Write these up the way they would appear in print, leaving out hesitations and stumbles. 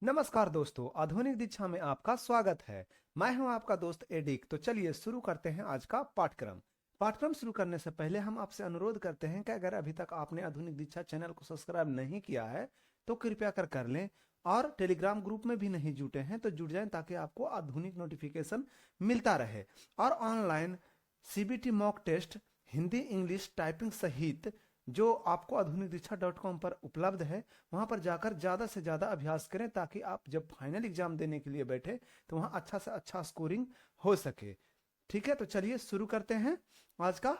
नमस्कार दोस्तों, आधुनिक दीक्षा में आपका स्वागत है। मैं हूं आपका दोस्त एडिक। तो चलिए शुरू करते हैं आज का पाठ्यक्रम। पाठ्यक्रम शुरू करने से पहले हम आपसे अनुरोध करते हैं कि अगर अभी तक आपने आधुनिक दीक्षा चैनल को सब्सक्राइब नहीं किया है तो कृपया कर लें, और टेलीग्राम ग्रुप में भी नहीं जुटे हैं तो जुड़ जाएं ताकि आपको आधुनिक नोटिफिकेशन मिलता रहे। और online CBT mock test Hindi English typing सहित जो आपको आधुनिक दीक्षा .com पर उपलब्ध है, वहां पर जाकर ज्यादा से ज्यादा अभ्यास करें ताकि आप जब फाइनल एग्जाम देने के लिए बैठे तो वहां अच्छा से अच्छा स्कोरिंग हो सके। ठीक है, तो चलिए शुरू करते हैं। आज का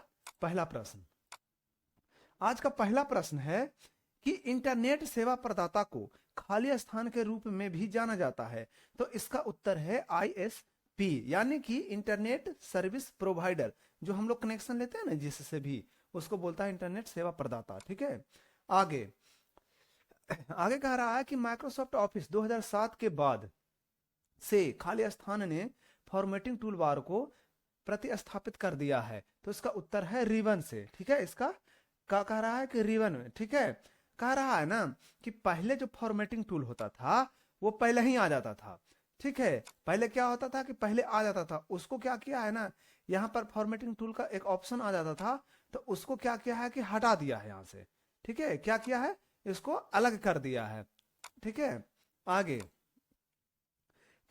पहला प्रश्न आज का पहला प्रश्न है कि इंटरनेट सेवा प्रदाता को खाली स्थान के रूप में भी जाना जाता है। तो इसका उत्तर है आईएसपी, यानी कि इंटरनेट सर्विस प्रोवाइडर। जो हम लोग कनेक्शन लेते हैं ना जिससे भी, उसको बोलता है इंटरनेट सेवा प्रदाता। ठीक है, आगे आगे कह रहा है कि माइक्रोसॉफ्ट ऑफिस 2007 के बाद से खाली स्थान ने फॉर्मेटिंग टूल बार को प्रतिस्थापित कर दिया है। तो इसका उत्तर है रिबन से। ठीक है, इसका क्या कह रहा है कि रिबन में। ठीक है, कह रहा है ना कि पहले जो फॉर्मेटिंग टूल होता था वो पहले ही आ जाता था। ठीक है, पहले क्या होता था कि पहले आ जाता था, उसको क्या किया है ना, यहाँ पर फॉर्मेटिंग टूल का एक ऑप्शन आ जाता था, तो उसको क्या किया है कि हटा दिया है यहाँ से। ठीक है, क्या किया है, इसको अलग कर दिया है। ठीक है, आगे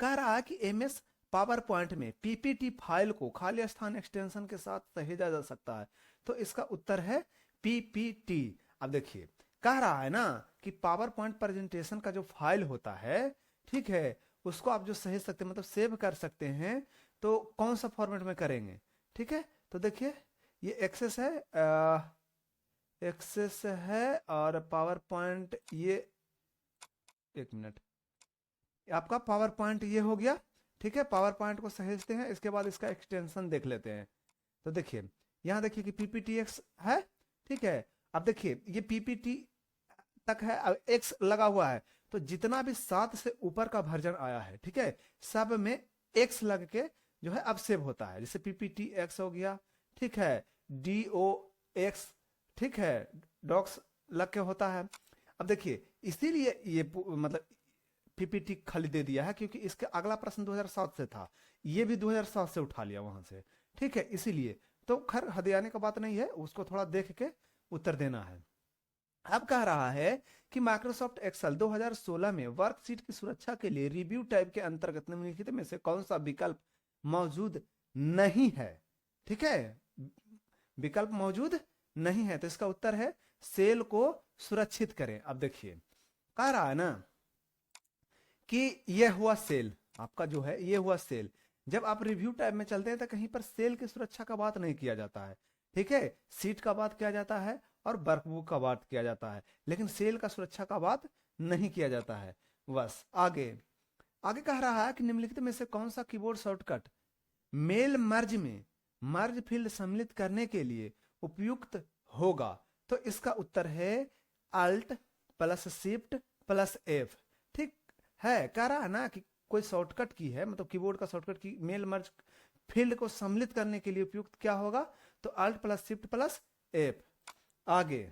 कह रहा है कि एमएस पावर पॉइंट में पीपीटी फाइल को खाली स्थान एक्सटेंशन के साथ सहेजा जा सकता है। तो इसका उत्तर है पीपीटी। अब देखिए, कह रहा है ना कि पावर पॉइंट प्रेजेंटेशन का जो फाइल होता है, ठीक है, उसको आप जो सहेज सकते हैं, मतलब सेव कर सकते हैं, तो कौन सा फॉर्मेट में करेंगे। ठीक है, तो देखिए ये एक्सेस है, एक्सेस है, और पावर पॉइंट ये, एक मिनट, आपका पावर पॉइंट ये हो गया। ठीक है, पावर पॉइंट को सहेजते हैं, इसके बाद इसका एक्सटेंशन देख लेते हैं। तो देखिए, यहां देखिए कि पीपीटीएक्स है। ठीक है, अब देखिए ये पीपीटी तक है, अब एक्स लगा हुआ है, तो जितना भी 7 से ऊपर का वर्जन आया है, ठीक है, सब में एक्स लग के जो है अब सेव होता है। जैसे पीपीटी एक्स हो गया, ठीक है, डीओ एक्स, ठीक है, डॉक्स लग के होता है। अब देखिए, इसीलिए ये मतलब पीपीटी खाली दे दिया है, क्योंकि इसके अगला प्रश्न 2007 से था, ये भी 2007 से उठा लिया वहां से। ठीक है, इसीलिए तो खैर हदियाने का बात नहीं है, उसको थोड़ा देख के उत्तर देना है। अब कह रहा है कि माइक्रोसॉफ्ट एक्सेल 2016 में वर्कशीट की सुरक्षा के लिए रिव्यू टाइप के अंतर्गत निम्नलिखित में से कौन सा विकल्प मौजूद नहीं है। ठीक है, विकल्प मौजूद नहीं है, तो इसका उत्तर है सेल को सुरक्षित करें। अब देखिए, कह रहा है ना कि यह हुआ सेल, आपका जो है ये हुआ सेल। जब आप रिव्यू टाइप में चलते हैं तो कहीं पर सेल की सुरक्षा का बात नहीं किया जाता है। ठीक है, सीट का बात किया जाता है और वर्कबुक का बात किया जाता है, लेकिन सेल का सुरक्षा का बात नहीं किया जाता है। बस आगे आगे कह रहा है कि निम्नलिखित में से कौन सा कीबोर्ड शॉर्टकट मेल मर्ज में मर्ज फील्ड सम्मिलित करने के लिए उपयुक्त होगा। तो इसका उत्तर है alt plus shift plus F. ठीक है, कह रहा है ना कि कोई शॉर्टकट की है, मतलब कीबोर्ड का शॉर्टकट की मेल मर्ज फील्ड को सम्मिलित करने के लिए उपयुक्त क्या होगा, तो alt plus shift plus F. आगे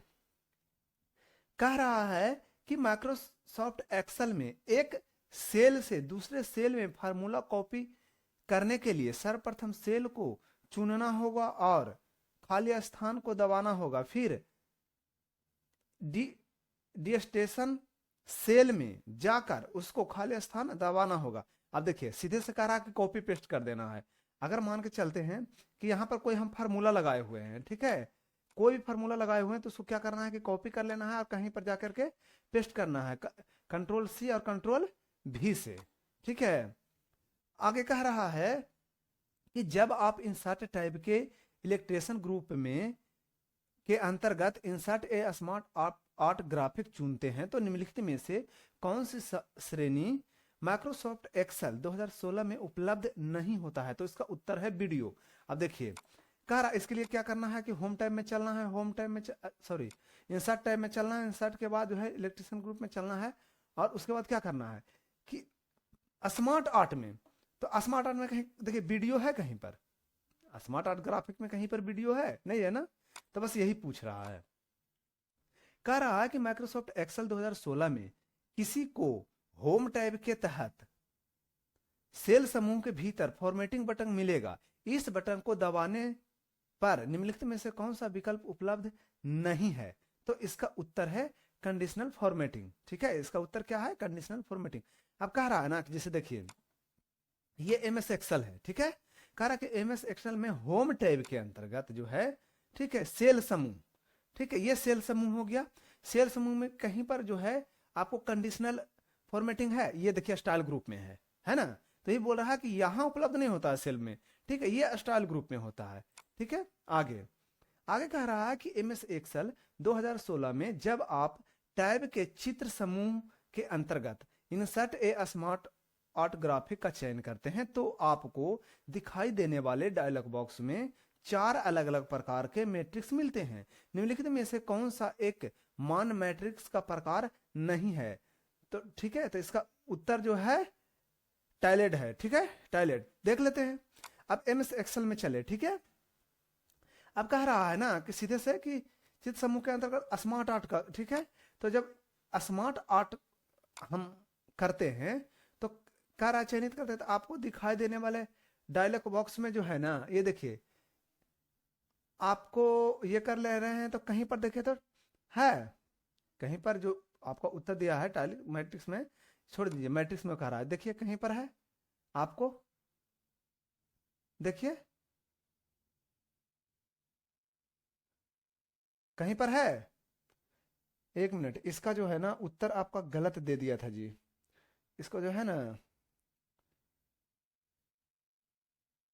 कह रहा है कि माइक्रोसॉफ्ट एक्सेल में एक सेल से दूसरे सेल में फार्मूला कॉपी करने के लिए सर्वप्रथम सेल को चुनना होगा और खाली स्थान को दबाना होगा, फिर डी डी स्टेशन सेल में जाकर उसको खाली स्थान दबाना होगा। अब देखिए, सीधे से कह रहा कि कॉपी पेस्ट कर देना है। अगर मान के चलते हैं कि यहां पर कोई हम फार्मूला लगाए हुए हैं, ठीक है, कोई भी फार्मूला लगाए हुए हैं, तो उसको क्या करना है कि कॉपी कर लेना है और कहीं पर जाकर के पेस्ट करना है, कंट्रोल सी और कंट्रोल भी से। ठीक है, आगे कह रहा है कि जब आप इंसर्ट टाइप के इलेक्ट्रेशन ग्रुप में के अंतर्गत इंसर्ट ए स्मार्ट आर्ट ग्राफिक चुनते हैं तो निम्नलिखित में से कौन सी श्रेणी माइक्रोसॉफ्ट एक्सेल 2016 में उपलब्ध नहीं होता है। तो इसका उत्तर है वीडियो। अब देखिए, कह रहा इसके लिए क्या करना है कि होम टाइप में चलना है, होम टाइप में सॉरी इंसर्ट टाइप में चलना है, इंसर्ट के बाद जो है इलेक्ट्रिशियन ग्रुप में चलना है, और उसके बाद क्या करना है कि स्मार्ट आर्ट में, तो स्मार्ट आर्ट में कहीं देखिए वीडियो है, कहीं पर स्मार्ट आर्ट ग्राफिक में कहीं पर वीडियो है नहीं, है ना, तो बस यही पूछ रहा है। कह रहा है कि माइक्रोसॉफ्ट एक्सेल 2016 में किसी को होम टैब के तहत सेल समूह के भीतर फॉर्मेटिंग बटन मिलेगा। इस बटन को दबाने पर निम्नलिखित में से कौन सा विकल्प उपलब्ध नहीं है? तो इसका उत्तर है कंडीशनल फॉर्मेटिंग। ठीक है, इसका उत्तर क्या है? Conditional formatting. अब कह रहा है ना कि जैसे देखिए ये एमएस एक्सेल है, ठीक है, कह रहा कि एमएस एक्सेल में होम टैब के अंतर्गत जो है, ठीक है, सेल समूह, ठीक है, ये सेल समूह हो गया। सेल समूह में कहीं पर जो है आपको कंडीशनल फॉर्मेटिंग है, ये देखिए स्टाइल ग्रुप में है ना, तो ये बोल रहा है कि यहां उपलब्ध नहीं होता है सेल में, ठीक है, ये स्टाइल ग्रुप में होता है। ठीक है, आगे आगे कह रहा है कि एमएस एक्सेल 2016 में जब आप टैब के चित्र समूह के अंतर्गत इंसर्ट ए स्मार्ट आर्ट ग्राफिक का चयन करते हैं तो आपको दिखाई देने वाले डायलॉग बॉक्स में 4 अलग अलग प्रकार के मैट्रिक्स मिलते हैं। निम्नलिखित में से कौन सा एक मान मैट्रिक्स का प्रकार नहीं है? तो ठीक है, तो इसका उत्तर जो है टाइलेड है। ठीक है, टाइलेड देख लेते हैं। अब एमएस एक्सेल में चले, ठीक है, अब कह रहा है ना कि सीधे से कि चित्र समूह के अंतर्गत स्मार्ट आर्ट का, ठीक है, तो जब स्मार्ट आर्ट हम करते हैं तो कह रहा चयनित करते हैं तो आपको दिखाई देने वाले डायलॉग बॉक्स में जो है ना, ये देखिए आपको ये कर ले रहे हैं तो कहीं पर देखिए तो है, कहीं पर जो आपका उत्तर दिया है टाइल मैट्रिक्स में, छोड़ दीजिए, मैट्रिक्स में कह रहा है, देखिए कहीं पर है आपको, देखिए कहीं पर है। एक मिनट, इसका जो है ना उत्तर आपका गलत दे दिया था जी, इसको जो है ना,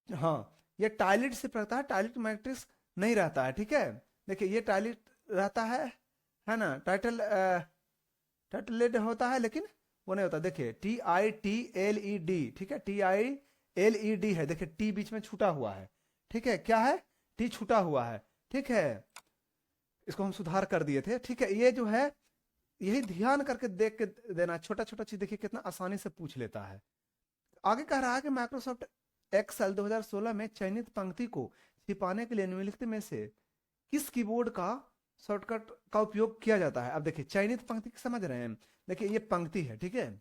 हाँ, ये टाइलिट से रहता है, टाइलिट मैट्रिक्स नहीं रहता है। ठीक है, देखिए ये टाइलिट रहता है ना, टाइटलेड होता है लेकिन वो नहीं होता। देखिए TITLED, ठीक है, TILED है, देखिए टी बीच में छूटा हुआ है, ठीक है, क्या है, टी छूटा हुआ है, ठीक है, इसको हम सुधार कर दिए थे। ठीक है, ये जो है यही ध्यान करके देख के देना, छोटा छोटा चीज देखिए कितना आसानी से पूछ लेता है। आगे कह रहा है कि माइक्रोसॉफ्ट एक्सेल 2016 में चयनित पंक्ति को छिपाने के लिए निम्नलिखित में से किस कीबोर्ड का शॉर्टकट का उपयोग किया जाता है? अब देखिए चयनित पंक्ति समझ रहे हैं, देखिए ये पंक्ति है, ठीक है,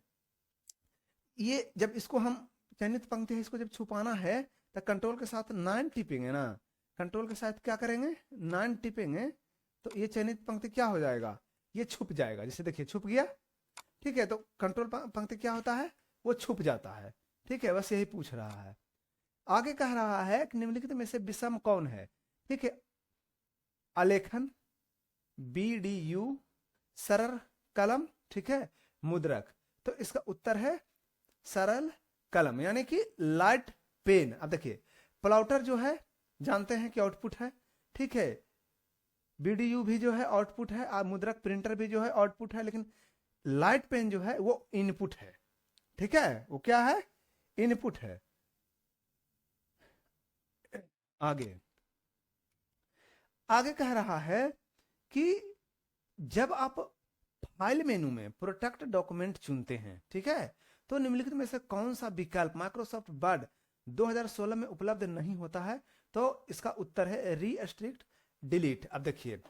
ये जब इसको हम चयनित पंक्ति है इसको जब छुपाना है तो कंट्रोल के साथ 9 टिपेंगे ना, कंट्रोल के साथ क्या करेंगे, 9 टिपेंगे, तो ये चयनित पंक्ति क्या हो जाएगा, ये छुप जाएगा। जैसे देखिए छुप गया, ठीक है, तो कंट्रोल पंक्ति क्या होता है, वो छुप जाता है। ठीक है, बस यही पूछ रहा है। आगे कह रहा है कि निम्नलिखित में से विषम कौन है? ठीक है, आलेखन, BDU, सरल कलम, ठीक है, मुद्रक, तो इसका उत्तर है सरल कलम यानी कि लाइट पेन। अब देखिए प्लॉटर जो है जानते हैं कि आउटपुट है, ठीक है, BDU भी जो है आउटपुट है, और मुद्रक प्रिंटर भी जो है आउटपुट है, लेकिन लाइट पेन जो है वो इनपुट है। ठीक है, वो क्या है, इनपुट है। आगे आगे कह रहा है कि जब आप फाइल मेनू में प्रोटेक्ट डॉक्यूमेंट चुनते हैं, ठीक है, तो निम्नलिखित में से कौन सा विकल्प माइक्रोसॉफ्ट वर्ड 2016 में उपलब्ध नहीं होता है? तो इसका उत्तर है रीस्ट्रिक्ट डिलीट। अब देखिए,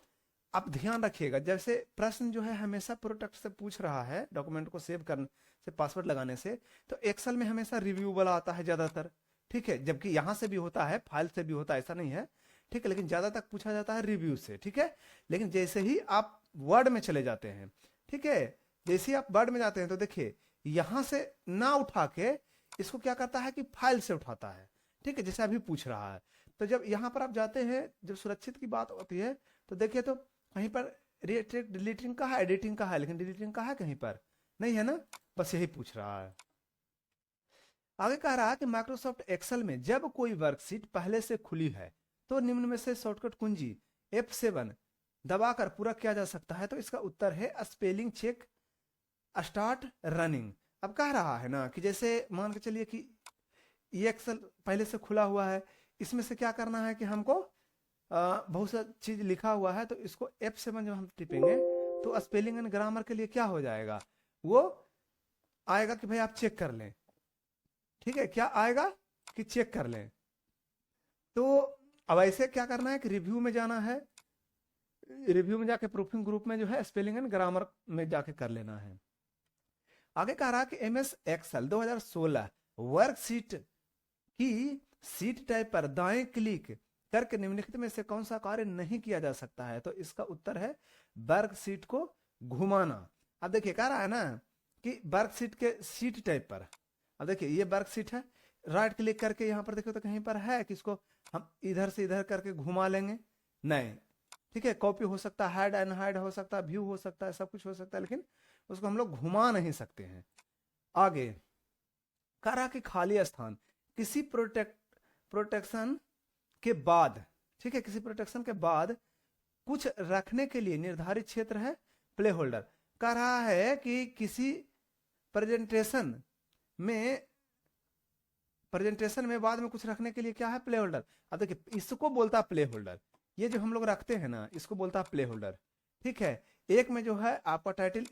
आप ध्यान रखिएगा, जैसे प्रश्न जो है हमेशा प्रोटेक्ट से पूछ रहा है डॉक्यूमेंट को सेव करने से, पासवर्ड लगाने से, तो एक्सेल में हमेशा रिव्यू वाला आता है ज्यादातर, ठीक है, जबकि यहां से भी होता है, फाइल से भी होता है, ऐसा नहीं है, ठीक है, लेकिन ज्यादा तक पूछा जाता है रिव्यू से। ठीक है, लेकिन जैसे ही आप वर्ड में चले जाते हैं, ठीक है, जैसे ही आप वर्ड में जाते हैं तो देखिए यहां से ना उठा के इसको क्या करता है कि फाइल से उठाता है। ठीक है, जैसे अभी पूछ रहा है, तो जब यहां पर आप जाते हैं, जब सुरक्षित की बात होती है तो देखिए तो कहीं पर डिलीटिंग का है, एडिटिंग का है, लेकिन डिलीटिंग का है कहीं पर नहीं है ना, बस यही पूछ रहा है। आगे कह रहा है कि माइक्रोसॉफ्ट एक्सेल में जब कोई वर्कशीट पहले से खुली है तो निम्न में से शॉर्टकट कुंजी F7 दबाकर पूरा किया जा सकता है? तो इसका उत्तर है स्पेलिंग चेक स्टार्ट रनिंग। अब कह रहा है ना कि जैसे मान के चलिए कि ये एक्सेल पहले से खुला हुआ है, इसमें से क्या करना है कि हमको बहुत सा चीज लिखा हुआ है, तो इसको F7 जब हम टिपेंगे तो स्पेलिंग एंड ग्रामर के लिए क्या हो जाएगा, वो आएगा कि भाई आप चेक कर लें। ठीक है, क्या आएगा कि चेक कर लें। तो अब ऐसे क्या करना है कि रिव्यू में जाना है, रिव्यू में जाके प्रूफिंग ग्रुप में जो है स्पेलिंग एंड ग्रामर में जाके कर लेना है। आगे कह रहा कि MS एक्सेल 2016 वर्कशीट की सीट टाइप पर दाएं क्लिक करके निम्नलिखित में से कौन सा कार्य नहीं किया जा सकता है? तो इसका उत्तर है वर्कशीट को घुमाना। अब देखिए कह रहा है ना कि वर्कशीट के सीट टाइप पर, अब देखिए ये वर्कशीट है, राइट क्लिक करके यहाँ पर देखो तो कहीं पर है कि इसको हम इधर से इधर करके घुमा लेंगे? नहीं, ठीक है। कॉपी हो सकता है, हाइड एंड हाइड हो सकता है, व्यू हो सकता है, सब कुछ हो सकता है, लेकिन उसको हम लोग घुमा नहीं सकते हैं। आगे कह रहा कि खाली स्थान किसी प्रोटेक्शन के बाद, ठीक है, किसी प्रोटेक्शन के बाद कुछ रखने के लिए निर्धारित क्षेत्र है प्ले होल्डर। कह रहा है कि किसी प्रेजेंटेशन में बाद में कुछ रखने के लिए क्या है? Play holder. अब देखिए इसको बोलता है प्ले होल्डर, ये जो हम लोग रखते हैं ना इसको बोलता है प्ले होल्डर, ठीक है। एक में जो है आपका टाइटल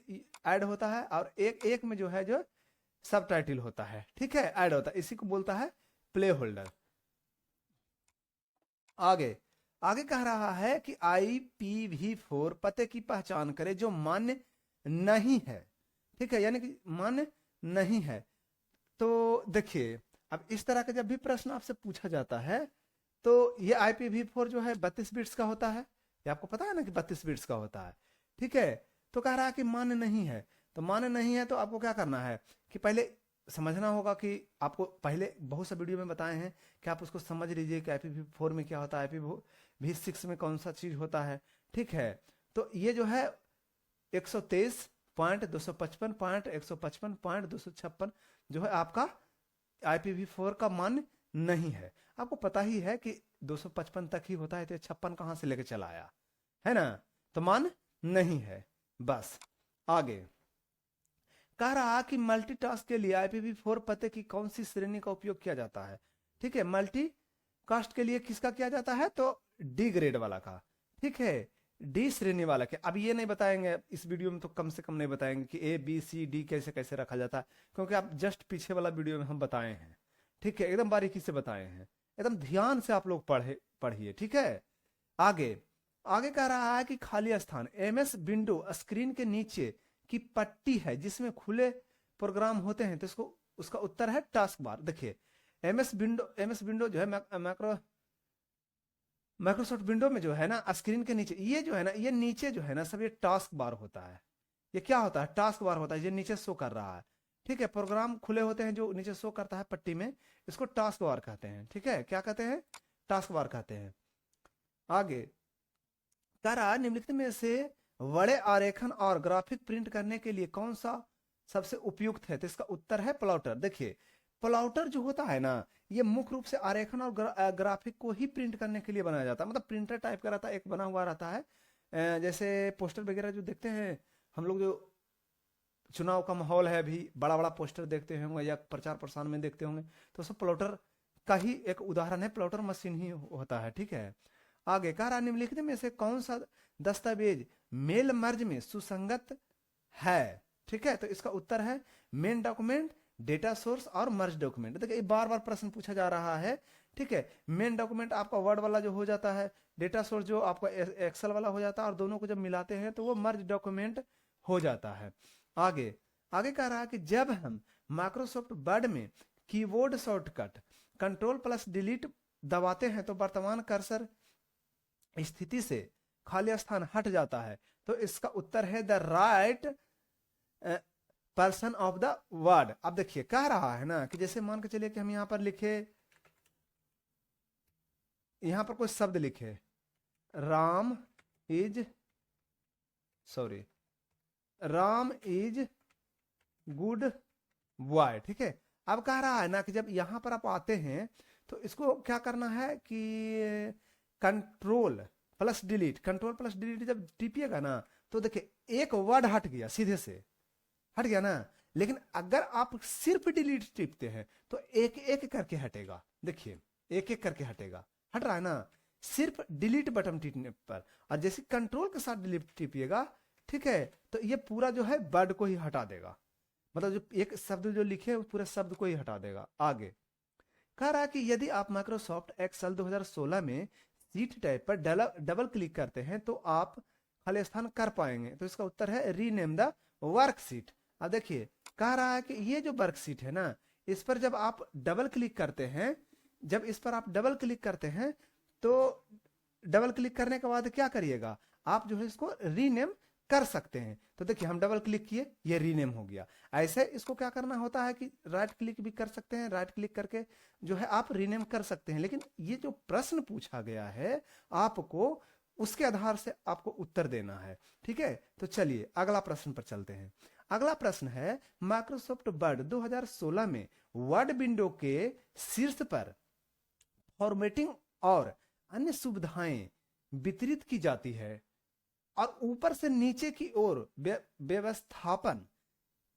ऐड होता है और एक में जो है जो सब टाइटल होता है, ठीक है, ऐड होता है, इसी को बोलता है प्ले होल्डर। आगे कह रहा है कि IPv4 पते की पहचान करे जो मान्य नहीं है, ठीक है, यानी कि मान्य नहीं है। तो देखिए अब इस तरह का जब भी प्रश्न आपसे पूछा जाता है तो ये IPv4 जो है 32 बिट्स का होता है, ये आपको पता है ना कि 32 बिट्स का होता है, ठीक है। तो कह रहा है कि मान्य नहीं है, तो मान्य नहीं है तो आपको क्या करना है कि पहले समझना होगा कि आपको पहले बहुत सा वीडियो में बताए हैं कि आप उसको समझ लीजिए कि IPv4 में क्या होता है, IPv6 में कौन सा चीज होता है, ठीक है। तो ये जो है 123.255.155.256 जो है आपका IPv4 का मान नहीं है। आपको पता ही है कि 255 तक ही होता है, तो 56 कहां से लेके चला आया है ना, तो मान नहीं है। बस आगे कह रहा कि मल्टीटास्क के लिए IPv4 पते की कौन सी श्रेणी का उपयोग किया जाता है? ठीक है, मल्टीकास्ट के लिए किसका किया जाता है? तो डी ग्रेड वाला का, ठीक है, डी श्रेणी वाला के। अब ये नहीं बताएंगे इस वीडियो में, तो कम से कम नहीं बताएंगे कि A B C D कैसे कैसे रखा जाता है, क्योंकि आप जस्ट पीछे वाला वीडियो में हम बताए हैं, ठीक है, एकदम बारीकी से बताए हैं, एकदम ध्यान से आप लोग पढ़िए, ठीक है। आगे कह रहा है कि खाली स्थान MS विंडो स्क्रीन के नीचे की पट्टी है जिसमें खुले प्रोग्राम होते हैं, तो इसको उसका उत्तर है टास्क बार। देखिए MS विंडो जो है माइक्रोसॉफ्ट विंडो में जो है ना स्क्रीन के नीचे ये जो है ना, ये नीचे जो है ना सब ये टास्क बार होता है। ये क्या होता है? टास्क बार होता है, ये नीचे शो कर रहा है, ठीक है। प्रोग्राम खुले होते हैं जो नीचे शो करता है पट्टी में, इसको टास्क बार कहते हैं, ठीक है। क्या कहते हैं? टास्क बार कहते हैं। आगे कह रहा निम्नलिखित में से बड़े आरेखन और ग्राफिक प्रिंट करने के लिए कौन सा सबसे उपयुक्त है? तो इसका उत्तर है प्लॉटर। देखिए प्लॉटर जो होता है ना, ये मुख्य रूप से आरेखन और ग्राफिक को ही प्रिंट करने के लिए बनाया जाता है, मतलब प्रिंटर टाइप का रहता है, एक बना हुआ रहता है। जैसे पोस्टर वगैरह जो देखते हैं हम लोग, जो चुनाव का माहौल है, अभी बड़ा बड़ा पोस्टर देखते होंगे या प्रचार प्रसार में देखते होंगे, तो सब प्लॉटर का ही एक उदाहरण है, प्लॉटर मशीन ही होता है, ठीक है। आगे कह रहा निम्नलिखित में से कौन सा दस्तावेज मेल मर्ज में सुसंगत है? ठीक है, तो इसका उत्तर है मेन डॉक्यूमेंट, डेटा सोर्स और मर्ज डॉक्यूमेंट। देखिए बार बार प्रश्न पूछा जा रहा है, ठीक है। मेन डॉक्यूमेंट आपका वर्ड वाला जो हो जाता है, डेटा सोर्स जो आपका एक्सेल वाला हो जाता है, और दोनों को जब मिलाते हैं तो वो मर्ज डॉक्यूमेंट हो जाता है। आगे कह रहा है कि जब हम माइक्रोसॉफ्ट वर्ड में कीबोर्ड शॉर्टकट Ctrl+Delete दबाते हैं तो वर्तमान कर्सर स्थिति से खाली स्थान हट जाता है, तो इसका उत्तर है the right person of the word. अब देखिए कह रहा है ना कि जैसे मान के चलिए कि हम यहां पर लिखे, यहां पर कोई शब्द लिखे राम इज गुड बॉय, ठीक है। अब कह रहा है ना कि जब यहां पर आप आते हैं तो इसको क्या करना है कि Ctrl+Delete जब टिपिएगा ना तो देखिए एक वर्ड हट गया, सीधे से हट गया ना। लेकिन अगर आप सिर्फ डिलीट टिपते हैं तो एक एक करके हटेगा, देखिए एक एक करके हटेगा, हट रहा है ना सिर्फ डिलीट बटन टिपने पर। और जैसे कंट्रोल के साथ डिलीट टिपिएगा, ठीक है, तो ये पूरा जो है वर्ड को ही हटा देगा, मतलब जो एक शब्द जो लिखे उस पूरे शब्द को ही हटा देगा। आगे कह रहा है कि यदि आप माइक्रोसॉफ्ट एक्सेल 2016 में सीट टैब पर डबल क्लिक करते हैं तो आप खाली स्थान कर पाएंगे, तो इसका उत्तर है रीनेम द वर्कशीट। अब देखिए कह रहा है कि ये जो वर्कशीट है ना, इस पर जब आप डबल क्लिक करते हैं, जब इस पर आप डबल क्लिक करते हैं तो डबल क्लिक करने के बाद क्या करिएगा, आप जो है इसको रीनेम कर सकते हैं। तो देखिए हम डबल क्लिक किए, ये रीनेम हो गया। ऐसे इसको क्या करना होता है कि राइट क्लिक भी कर सकते हैं, राइट क्लिक करके जो है आप रीनेम कर सकते हैं। लेकिन ये जो प्रश्न पूछा गया है आपको, उसके आधार से आपको उत्तर देना है। ठीक है, तो चलिए अगला प्रश्न पर चलते हैं। अगला प्रश्न है, माइक्रोसॉफ्ट वर्ड 2016 में वर्ड विंडो के शीर्ष पर फॉर्मेटिंग और अन्य सुविधाएं वितरित की जाती है और ऊपर से नीचे की ओर व्यवस्थापन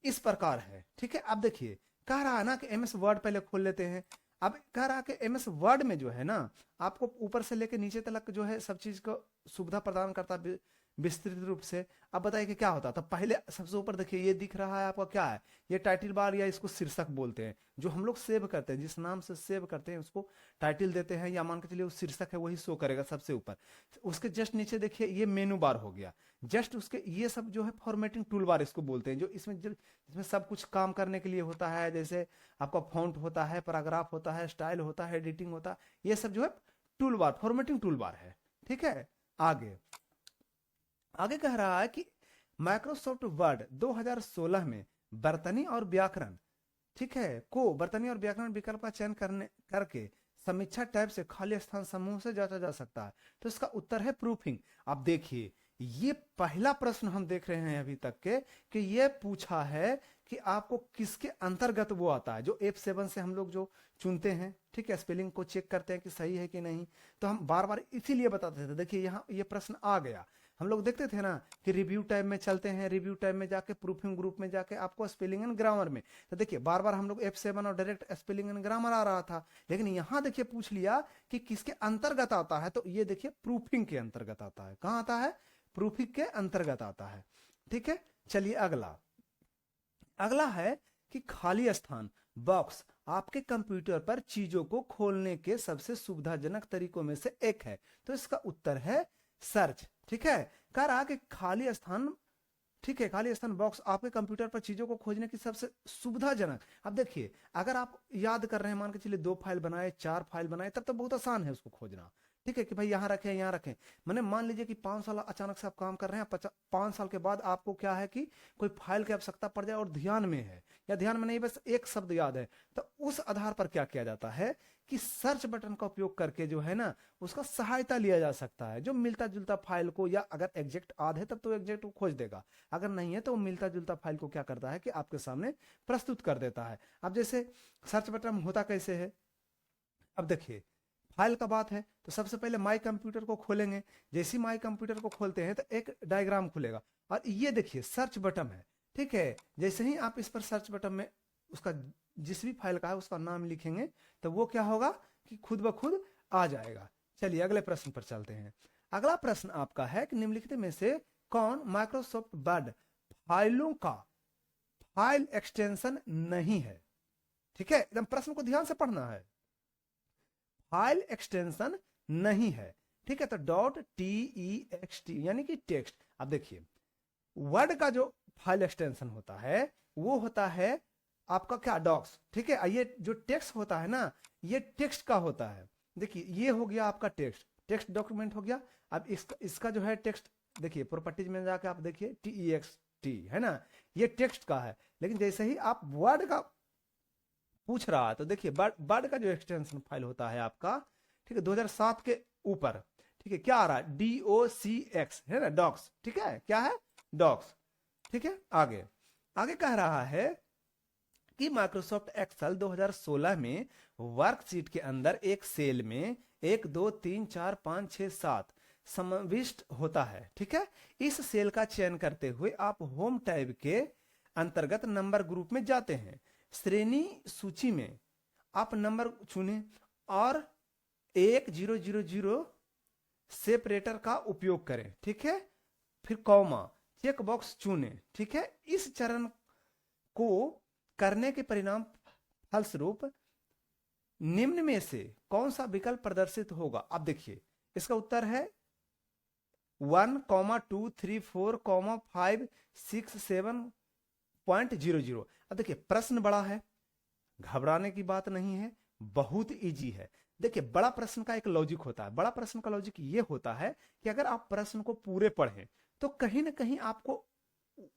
इस प्रकार है। ठीक है, अब देखिए कह रहा है ना कि एमएस वर्ड पहले खोल लेते हैं। अब कह रहा है कि एमएस वर्ड में जो है ना, आपको ऊपर से लेकर नीचे तक जो है सब चीज को सुविधा प्रदान करता है विस्तृत रूप से। अब बताइए कि क्या होता है। तो पहले सबसे ऊपर देखिए ये दिख रहा है आपका, क्या है ये, टाइटल बार या इसको शीर्षक बोलते हैं। जो हम लोग सेव करते हैं, जिस नाम से सेव करते हैं उसको टाइटल देते हैं, या मान के चलिए वो शीर्षक है वही शो करेगा सबसे ऊपर। उसके जस्ट नीचे देखिए ये मेनू बार हो गया। जस्ट उसके ये सब जो है फॉर्मेटिंग टूल बार इसको बोलते हैं, जो इसमें सब कुछ काम करने के लिए होता है। जैसे आपका फॉन्ट होता है, पैराग्राफ होता है, स्टाइल होता है, एडिटिंग होता है, ये सब जो है tool bar, formatting tool bar है। ठीक है, आगे आगे कह रहा है कि माइक्रोसॉफ्ट वर्ड 2016 में वर्तनी और व्याकरण, ठीक है, को वर्तनी और व्याकरण विकल्प का चयन करके समीक्षा टैब से खाली स्थान समूह से जांचा जा सकता है। तो इसका उत्तर है प्रूफिंग। अब देखिए ये पहला प्रश्न हम देख रहे हैं अभी तक के, कि ये पूछा है कि आपको किसके अंतर्गत वो आता है। जो F7 से हम लोग जो चुनते हैं, ठीक है, स्पेलिंग को चेक करते हैं कि सही है कि नहीं, तो हम बार बार इसीलिए बताते थे। देखिए यहाँ ये प्रश्न आ गया, हम लोग देखते थे ना कि रिव्यू टाइम में चलते हैं, रिव्यू टाइम में जाके प्रूफिंग ग्रुप में जाके आपको स्पेलिंग एंड ग्रामर में, तो देखिए बार बार हम लोग F7 और डायरेक्ट स्पेलिंग एंड ग्रामर आ रहा था। लेकिन यहाँ देखिए पूछ लिया कि किसके अंतर्गत आता है, तो ये देखिए प्रूफिंग के अंतर्गत आता है। कहाँ आता है, प्रूफिंग के अंतर्गत आता है। ठीक है, चलिए अगला अगला है कि खाली स्थान बॉक्स आपके कंप्यूटर पर चीजों को खोलने के सबसे सुविधाजनक तरीकों में से एक है। तो इसका उत्तर है सर्च। ठीक है, कह रहा कि खाली स्थान, ठीक है, खाली स्थान बॉक्स आपके कंप्यूटर पर चीजों को खोजने की सबसे सुविधाजनक। अब देखिए अगर आप याद कर रहे हैं, मान के चलिए 2 फाइल बनाए, 4 फाइल बनाए, तब तो बहुत आसान है उसको खोजना। ठीक है, कि भाई यहाँ रखें यहाँ रखें। मैंने मान लीजिए कि 5 साल अचानक से आप काम कर रहे हैं, 5 साल के बाद आपको क्या है कि कोई फाइल की आवश्यकता पड़ जाए और ध्यान में है, या ध्यान में नहीं बस एक शब्द याद है, तो उस आधार पर क्या किया जाता है कि सर्च बटन का उपयोग करके जो है ना उसका सहायता लिया जा सकता है। जो मिलता जुलता फाइल को, या अगर एग्जैक्ट याद है तब तो एग्जैक्ट को खोज देगा, अगर नहीं है तो मिलता जुलता फाइल को क्या करता है कि आपके सामने प्रस्तुत कर देता है। अब जैसे सर्च बटन होता कैसे है, अब देखिए फाइल का बात है तो सबसे पहले माई कंप्यूटर को खोलेंगे। जैसे ही माई कंप्यूटर को खोलते हैं तो एक डायग्राम खुलेगा और ये देखिए सर्च बटन है। ठीक है, जैसे ही आप इस पर सर्च बटन में उसका जिस भी फाइल का है उसका नाम लिखेंगे तो वो क्या होगा कि खुद ब खुद आ जाएगा। चलिए अगले प्रश्न पर चलते हैं। अगला प्रश्न आपका है कि निम्नलिखित में से कौन माइक्रोसॉफ्ट वर्ड फाइलों का फाइल एक्सटेंशन नहीं है। ठीक है, एकदम प्रश्न को ध्यान से पढ़ना है। फाइल एक्सटेंशन नहीं है, ठीक है, तो .text यानी कि टेक्स्ट। अब देखिए वर्ड का जो फाइल एक्सटेंशन होता है वो होता है आपका क्या, डॉक्स। ठीक है, ये जो टेक्स्ट होता है ना ये टेक्स्ट का होता है। देखिए ये हो गया आपका टेक्स्ट डॉक्यूमेंट हो गया। अब इसका जो है टेक्स्ट, देखिए प्रॉपर्टीज में जाके आप देखिए TEXT है ना, ये टेक्स्ट का है। लेकिन जैसे ही आप वर्ड का पूछ रहा है तो देखिए वर्ड का जो एक्सटेंशन फाइल होता है आपका, ठीक है, 2007 के ऊपर, ठीक है, क्या आ रहा है, DOCX है ना, डॉक्स। ठीक है, क्या है, डॉक्स। ठीक है, आगे आगे कह रहा है कि माइक्रोसॉफ्ट एक्सेल 2016 में वर्कशीट के अंदर एक सेल में 1 2 3 4 5 6 7 समाविष्ट होता है। ठीक है, इस सेल का चयन करते हुए आप होम टैब के अंतर्गत नंबर ग्रुप में जाते हैं। श्रेणी सूची में आप नंबर चुनें और 1000 सेपरेटर का उपयोग करें। ठीक है, फिर कॉमा चेक बॉक्स चुनें। ठीक है, इस चरण को करने के परिणाम फलस्वरूप निम्न में से कौन सा विकल्प प्रदर्शित होगा। अब देखिए इसका उत्तर है 1, 2, 3, 4, 5, 6, 7, .00। अब देखिए प्रश्न बड़ा है, घबराने की बात नहीं है, बहुत इजी है। देखिए बड़ा प्रश्न का एक लॉजिक होता है, बड़ा प्रश्न का लॉजिक ये होता है कि अगर आप प्रश्न को पूरे पढ़ें तो कहीं ना कहीं आपको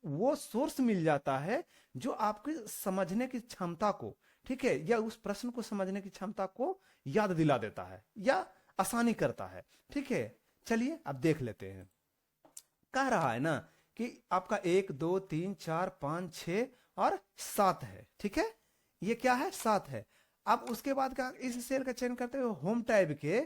वो सोर्स मिल जाता है जो आपकी समझने की क्षमता को, ठीक है, या उस प्रश्न को समझने की क्षमता को याद दिला देता है या आसानी करता है। ठीक है, चलिए अब देख लेते हैं। कह रहा है ना कि आपका 1 2 3 4 5 6 और 7 है। ठीक है, ये क्या है, 7 है। अब उसके बाद क्या, इस सेल का चयन करते हुए होम टैब के,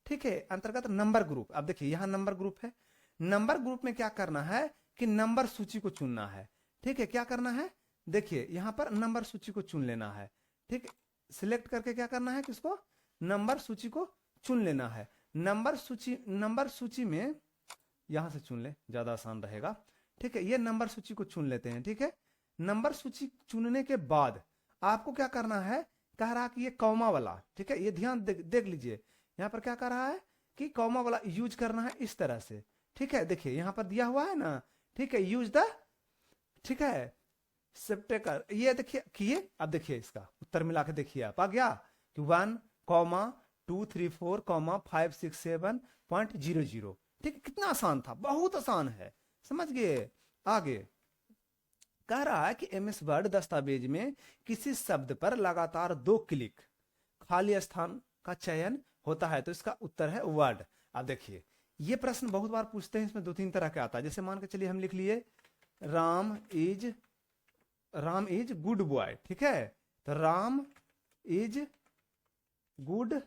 ठीक है, अंतर्गत नंबर ग्रुप। अब देखिए यहां नंबर ग्रुप है, नंबर ग्रुप में क्या करना है कि नंबर सूची को चुनना है। ठीक है, क्या करना है, देखिए यहां पर नंबर सूची को चुन लेना है। ठीक, सिलेक्ट करके क्या करना है, किसको, नंबर सूची को चुन लेना है। नंबर सूची में यहां से चुन ले, ज्यादा आसान रहेगा। ठीक है, ये नंबर सूची को चुन लेते हैं। ठीक है, नंबर सूची चुनने के बाद आपको क्या करना है, कह रहा कि ये कॉमा वाला, ठीक है, ये ध्यान देख लीजिए, यहां पर क्या कर रहा है कि कॉमा वाला यूज करना है इस तरह से। ठीक है, देखिए यहां पर दिया हुआ है ना, ठीक है, यूज द, ठीक है, सेप्टेकर, ये देखिए किए। अब देखिए इसका उत्तर मिला के देखिए, आप आ गया कि 1, 2 3 4, 5 6 7.00। ठीक है, कितना आसान था, बहुत आसान है, समझ गए। आगे कह रहा है कि एमएस वर्ड दस्तावेज में किसी शब्द पर लगातार 2 क्लिक खाली स्थान का चयन होता है, तो इसका उत्तर है वर्ड। अब देखिए ये प्रश्न बहुत बार पूछते हैं, इसमें 2-3 तरह का आता है। जैसे मान के चलिए हम लिख लिए राम इज गुड बॉय। ठीक है, तो राम इज गुड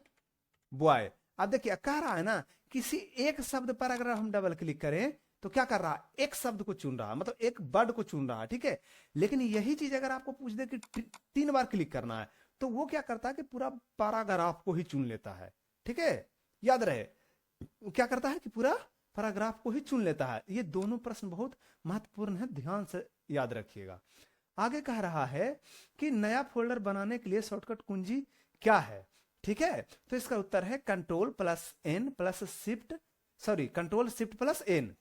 बॉय। अब देखिए कह रहा है ना, किसी एक शब्द पर अगर हम डबल क्लिक करें तो क्या कर रहा है, एक शब्द को चुन रहा है, मतलब एक वर्ड को चुन रहा है। ठीक है, लेकिन यही चीज अगर आपको पूछ दे कि 3 बार क्लिक करना है तो वो क्या करता है कि पूरा पैराग्राफ को ही चुन लेता है। ठीक है, याद रहे, वो क्या करता है कि पूरा पैराग्राफ को ही चुन लेता है। ये दोनों प्रश्न बहुत महत्वपूर्ण है, ध्यान से याद रखिएगा। आगे कह रहा है कि नया फोल्डर बनाने के लिए शॉर्टकट कुंजी क्या है। ठीक है, तो इसका उत्तर है कंट्रोल शिफ्ट प्लस एन।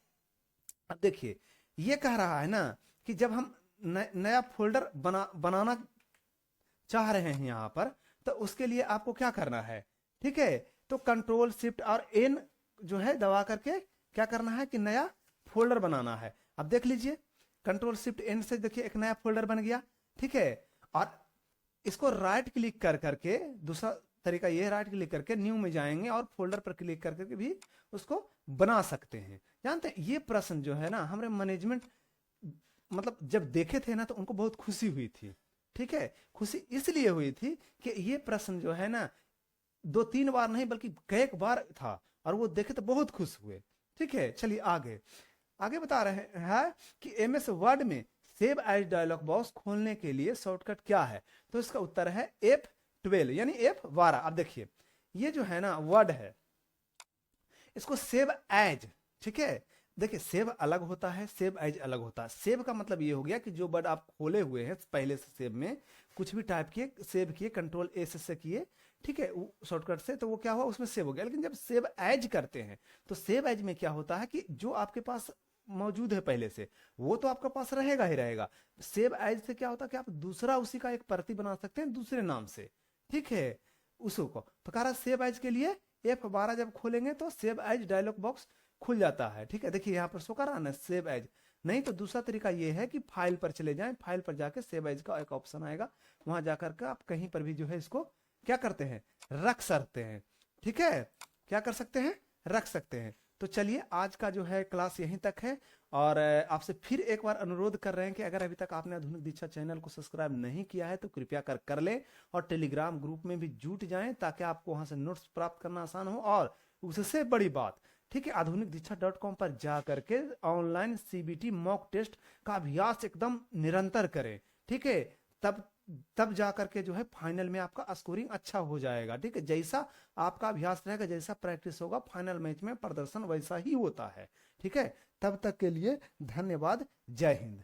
अब देखिए ये कह रहा है ना कि जब हम नया फोल्डर बनाना चाह रहे हैं यहां पर, तो उसके लिए आपको क्या करना है, ठीक है, तो कंट्रोल शिफ्ट और एन जो है दबा करके क्या करना है कि नया फोल्डर बनाना है। अब देख लीजिए कंट्रोल शिफ्ट एन से देखिए एक नया फोल्डर बन गया। ठीक है, और इसको राइट क्लिक कर करके, दूसरा तरीका ये, राइट क्लिक करके न्यू में जाएंगे और फोल्डर पर क्लिक करके भी उसको बना सकते हैं। जानते हैं ये प्रश्न जो है ना हमारे मैनेजमेंट मतलब जब देखे थे ना तो उनको बहुत खुशी हुई थी। ठीक है, खुशी इसलिए हुई थी कि ये प्रश्न जो है ना 2-3 बार नहीं बल्कि कई बार था और वो देखे तो बहुत खुश हुए। ठीक है, चलिए आगे बता रहे हैं कि एमएस वर्ड में सेव एज डायलॉग बॉक्स खोलने के लिए शॉर्टकट क्या है, तो इसका उत्तर है F12 यानी F12। अब देखिए ये जो है ना वर्ड है, इसको सेव एज, ठीक है, देखिए सेव अलग होता है, सेव एज अलग होता है। सेव का मतलब ये हो गया कि जो वर्ड आप खोले हुए हैं पहले से सेव में कुछ भी टाइप किए, सेव किए, कंट्रोल एस से किए, ठीक है, शॉर्टकट से, तो वो क्या हुआ उसमें सेव हो गया। लेकिन जब सेव एज करते हैं तो सेव एज में क्या होता है कि जो आपके पास मौजूद है पहले से वो तो आपके पास रहेगा ही रहेगा। सेव एज से क्या होता है कि आप दूसरा उसी का एक प्रति बना सकते हैं दूसरे नाम से। ठीक है, उसको तो कह रहा सेव एज के लिए F12 जब खोलेंगे तो सेव एज डायलॉग बॉक्स खुल जाता है। ठीक है, देखिए यहाँ पर शो कर रहा है ना सेव एज। नहीं तो दूसरा तरीका ये है कि फाइल पर चले जाएं, फाइल पर जाके सेव एज का एक ऑप्शन आएगा, वहां जाकर के आप कहीं पर भी जो है इसको क्या करते हैं, रख सकते हैं। ठीक है, क्या कर सकते हैं, रख सकते हैं। तो चलिए आज का जो है क्लास यहीं तक है और आपसे फिर एक बार अनुरोध कर रहे हैं कि अगर अभी तक आपने आधुनिक दीक्षा चैनल को सब्सक्राइब नहीं किया है तो कृपया कर लें और टेलीग्राम ग्रुप में भी जुट जाएं ताकि आपको वहां से नोट्स प्राप्त करना आसान हो। और उससे बड़ी बात, ठीक है, आधुनिक दीक्षा.com पर जा करके ऑनलाइन CBT मॉक टेस्ट का अभ्यास एकदम निरंतर करें। ठीक है, तब जा करके जो है फाइनल में आपका स्कोरिंग अच्छा हो जाएगा। ठीक है, जैसा आपका अभ्यास रहेगा, जैसा प्रैक्टिस होगा, फाइनल मैच में प्रदर्शन वैसा ही होता है। ठीक है, तब तक के लिए धन्यवाद, जय हिंद।